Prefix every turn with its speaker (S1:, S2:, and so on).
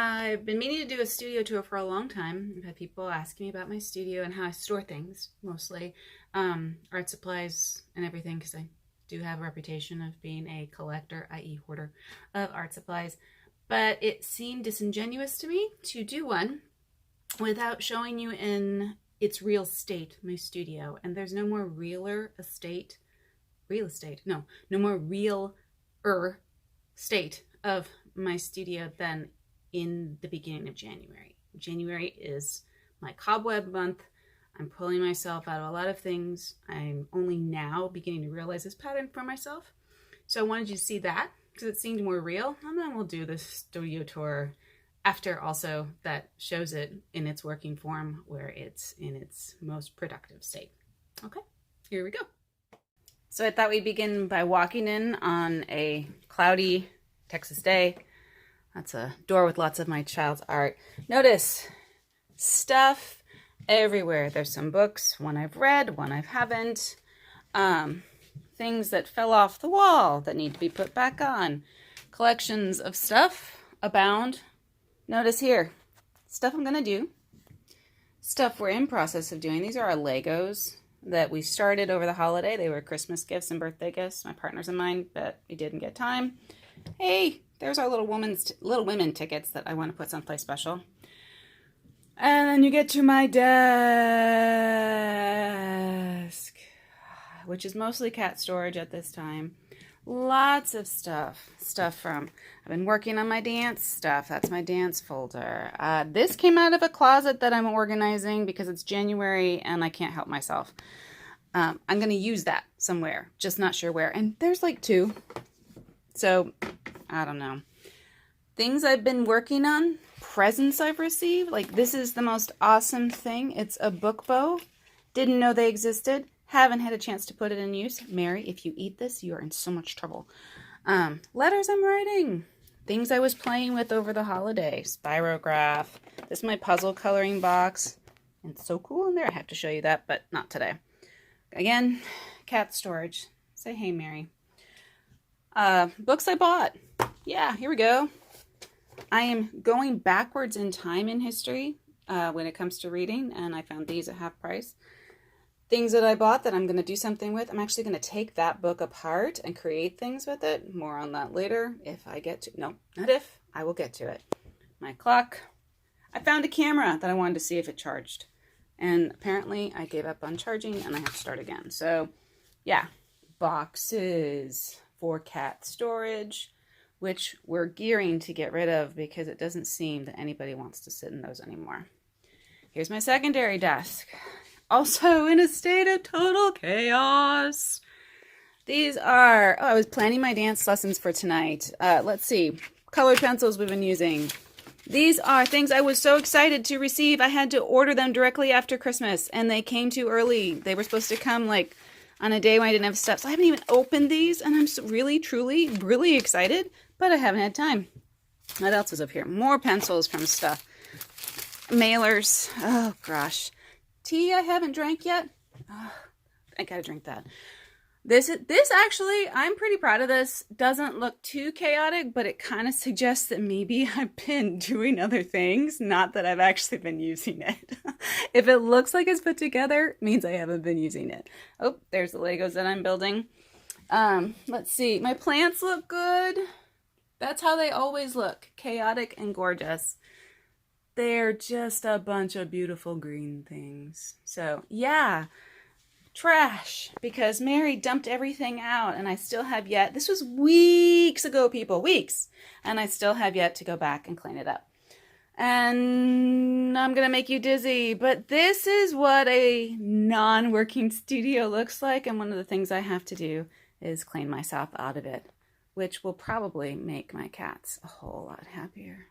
S1: I've been meaning to do a studio tour for a long time. I've had people asking me about my studio and how I store things, mostly art supplies and everything, because I do have a reputation of being a collector, i.e. hoarder, of art supplies. But it seemed disingenuous to me to do one without showing you in its real state, my studio. And there's no more no more real-er state of my studio than in the beginning of January. January is my cobweb month. I'm pulling myself out of a lot of things. I'm only now beginning to realize this pattern for myself. So I wanted you to see that because it seemed more real. And then we'll do the studio tour after also that shows it in its working form where it's in its most productive state. Okay, here we go. So I thought we'd begin by walking in on a cloudy Texas day. That's a door with lots of my child's art. Notice stuff everywhere. There's some books, one I've read, one I haven't. Things that fell off the wall that need to be put back on. Collections of stuff abound. Notice here, stuff I'm gonna do. Stuff we're in process of doing. These are our Legos that we started over the holiday. They were Christmas gifts and birthday gifts, my partners and mine, but we didn't get time. Hey, there's our Little Women tickets that I want to put someplace special. And then you get to my desk, which is mostly cat storage at this time. Lots of stuff from, I've been working on my dance stuff. That's my dance folder. This came out of a closet that I'm organizing because it's January and I can't help myself. I'm going to use that somewhere, just not sure where. And there's like 2. So, I don't know. Things I've been working on, presents I've received. Like, this is the most awesome thing. It's a book bow. Didn't know they existed. Haven't had a chance to put it in use. Mary, if you eat this, you're in so much trouble. Letters I'm writing. Things I was playing with over the holiday. Spirograph. This is my puzzle coloring box. And it's so cool in there. I have to show you that, but not today. Again, cat storage. Say hey, Mary. Books I bought. Yeah, here we go. I am going backwards in time in history when it comes to reading, and I found these at half price. Things that I bought that I'm going to do something with. I'm actually going to take that book apart and create things with it. More on that later if I get to, no, not if, I will get to it. My clock. I found a camera that I wanted to see if it charged. And apparently I gave up on charging and I have to start again. So yeah, boxes for cat storage, which we're gearing to get rid of because it doesn't seem that anybody wants to sit in those anymore. Here's my secondary desk. Also in a state of total chaos. These are, I was planning my dance lessons for tonight. Let's see, colored pencils we've been using. These are things I was so excited to receive. I had to order them directly after Christmas and they came too early. They were supposed to come like on a day when I didn't have stuff. So I haven't even opened these and I'm really, truly, really excited, but I haven't had time. What else is up here? More pencils from stuff. Mailers. Oh gosh. Tea I haven't drank yet. Oh, I gotta drink that. This actually, I'm pretty proud of this. Doesn't look too chaotic, but it kind of suggests that maybe I've been doing other things, not that I've actually been using it. If it looks like it's put together, it means I haven't been using it. Oh, there's the Legos that I'm building. Let's see. My plants look good. That's how they always look. Chaotic and gorgeous. They're just a bunch of beautiful green things. So, yeah. Trash, because Mary dumped everything out and I still have yet, this was weeks ago, people, weeks, and I still have yet to go back and clean it up. And I'm gonna make you dizzy, but this is what a non-working studio looks like, and one of the things I have to do is clean myself out of it, which will probably make my cats a whole lot happier.